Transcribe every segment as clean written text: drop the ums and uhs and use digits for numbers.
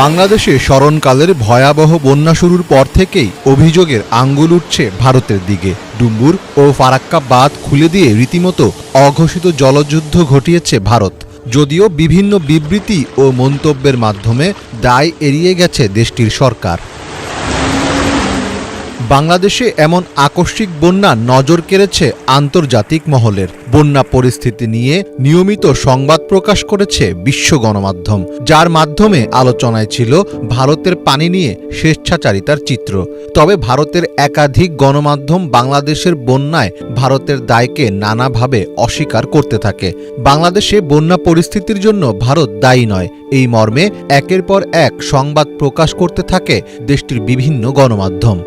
বাংলাদেশে স্মরণকালের ভয়াবহ বন্যা শুরুর পর থেকেই অভিযোগের আঙ্গুল উঠছে ভারতের দিকে। ডুম্বুর ও ফারাক্কা বাঁধ খুলে দিয়ে রীতিমতো অঘোষিত জলযুদ্ধ ঘটিয়েছে ভারত। যদিও বিভিন্ন বিবৃতি ও মন্তব্যের মাধ্যমে দায় এড়িয়ে গেছে দেশটির সরকার। বাংলাদেশে এমন আকস্মিক বন্যা নজর কেড়েছে আন্তর্জাতিক মহলের। বন্যা পরিস্থিতি নিয়ে নিয়মিত সংবাদ প্রকাশ করেছে বিশ্ব গণমাধ্যম, যার মাধ্যমে আলোচনায় ছিল ভারতের পানি নিয়ে স্বেচ্ছাচারিতার চিত্র। তবে ভারতের একাধিক গণমাধ্যম বাংলাদেশের বন্যায় ভারতের দায়কে নানাভাবে অস্বীকার করতে থাকে। বাংলাদেশে বন্যা পরিস্থিতির জন্য ভারত দায়ী নয়, এই মর্মে একের পর এক সংবাদ প্রকাশ করতে থাকে দেশটির বিভিন্ন গণমাধ্যম।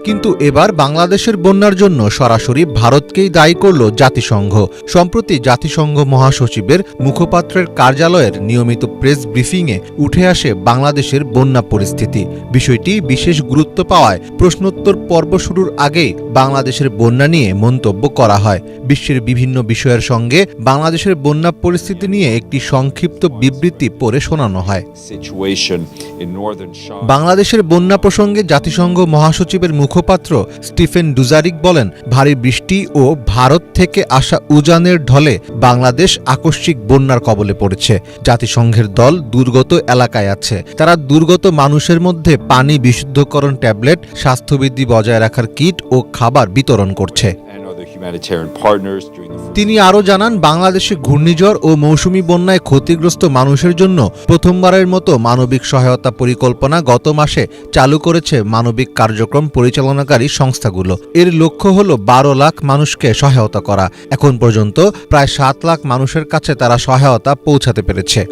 কিন্তু এবার বাংলাদেশের বন্যার জন্য সরাসরি ভারতকেই দায়ী করল জাতিসংঘ। সম্প্রতি জাতিসংঘ মহাসচিবের মুখপাত্রের কার্যালয়ের নিয়মিত প্রেস ব্রিফিংয়ে উঠে আসে বাংলাদেশের বন্যা পরিস্থিতি। বিষয়টি বিশেষ গুরুত্ব পাওয়ায় প্রশ্নোত্তর পর্ব শুরুর আগেই বাংলাদেশের বন্যা নিয়ে মন্তব্য করা হয়। বিশ্বের বিভিন্ন বিষয়ের সঙ্গে বাংলাদেশের বন্যা পরিস্থিতি নিয়ে একটি সংক্ষিপ্ত বিবৃতি পড়ে শোনানো হয়। বাংলাদেশের বন্যা প্রসঙ্গে জাতিসংঘ মহাসচিবের মুখপাত্র স্টিফেন ডুজারিক বলেন, ভারী বৃষ্টি ও ভারত থেকে আসা উজানের ঢলে বাংলাদেশ আকস্মিক বন্যার কবলে পড়েছে। জাতিসংঘের দল দুর্গত এলাকায় আছে। তারা দুর্গত মানুষের মধ্যে পানি বিশুদ্ধকরণ ট্যাবলেট, স্বাস্থ্যবিধি বজায় রাখার কিট ও খাবার বিতরণ করছে। তিনি আরও জানান, বাংলাদেশে ঘূর্ণিঝড় ও মৌসুমী বন্যায় ক্ষতিগ্রস্ত মানুষের জন্য প্রথমবারের মতো মানবিক সহায়তা পরিকল্পনা গত মাসে চালু করেছে মানবিক কার্যক্রম পরিচালনাকারী সংস্থাগুলো। এর লক্ষ্য হল 12 লাখ মানুষকে সহায়তা করা। এখন পর্যন্ত প্রায় 7 লাখ মানুষের কাছে তারা সহায়তা পৌঁছাতে পেরেছে।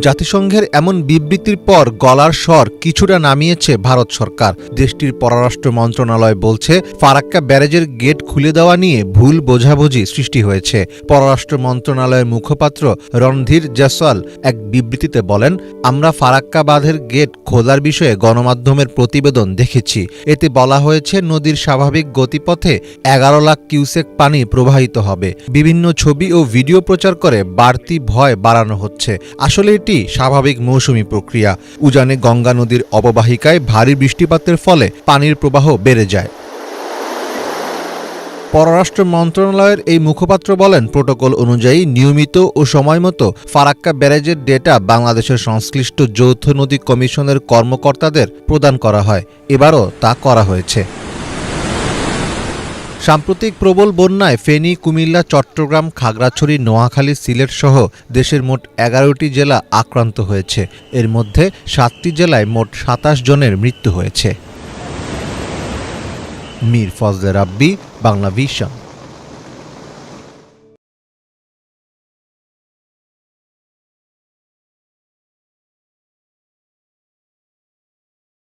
জাতিসংঘের এমন বিবৃতির পর গলার স্বর কিছুটা নামিয়েছে ভারত সরকার। দেশটির পররাষ্ট্র মন্ত্রণালয় বলছে, ফারাক্কা ব্যারেজের গেট খুলে দেওয়া নিয়ে ভুল বোঝাবুঝি সৃষ্টি হয়েছে। পররাষ্ট্র মন্ত্রণালয়ের মুখপাত্র রণধীর জয়সওয়াল এক বিবৃতিতে বলেন, আমরা ফারাক্কা বাঁধের গেট খোলার বিষয়ে গণমাধ্যমের প্রতিবেদন দেখেছি। এতে বলা হয়েছে নদীর স্বাভাবিক গতিপথে 11 লাখ কিউসেক পানি প্রবাহিত হবে। বিভিন্ন ছবি ও ভিডিও প্রচার করে বাড়তি ভয় বাড়ানো হচ্ছে। আসলে এটি স্বাভাবিক মৌসুমী প্রক্রিয়া। উজানে গঙ্গা নদীর অববাহিকায় ভারী বৃষ্টিপাতের ফলে পানির প্রবাহ বেড়ে যায়। পররাষ্ট্র মন্ত্রণালয়ের এই মুখপাত্র বলেন, প্রোটোকল অনুযায়ী নিয়মিত ও সময়মতো ফারাক্কা ব্যারেজের ডেটা বাংলাদেশের সংশ্লিষ্ট যৌথ নদী কমিশনের কর্মকর্তাদের প্রদান করা হয়। এবারও তা করা হয়েছে। সাম্প্রতিক প্রবল বন্যায় ফেনী, কুমিল্লা, চট্টগ্রাম, খাগড়াছড়ি, নোয়াখালী, সিলেট সহ দেশের মোট 11টি জেলা আক্রান্ত হয়েছে। এর মধ্যে 7টি জেলায় মোট 27 জনের মৃত্যু হয়েছে। মীর ফজলে রাব্বি, বাংলা ভিশন।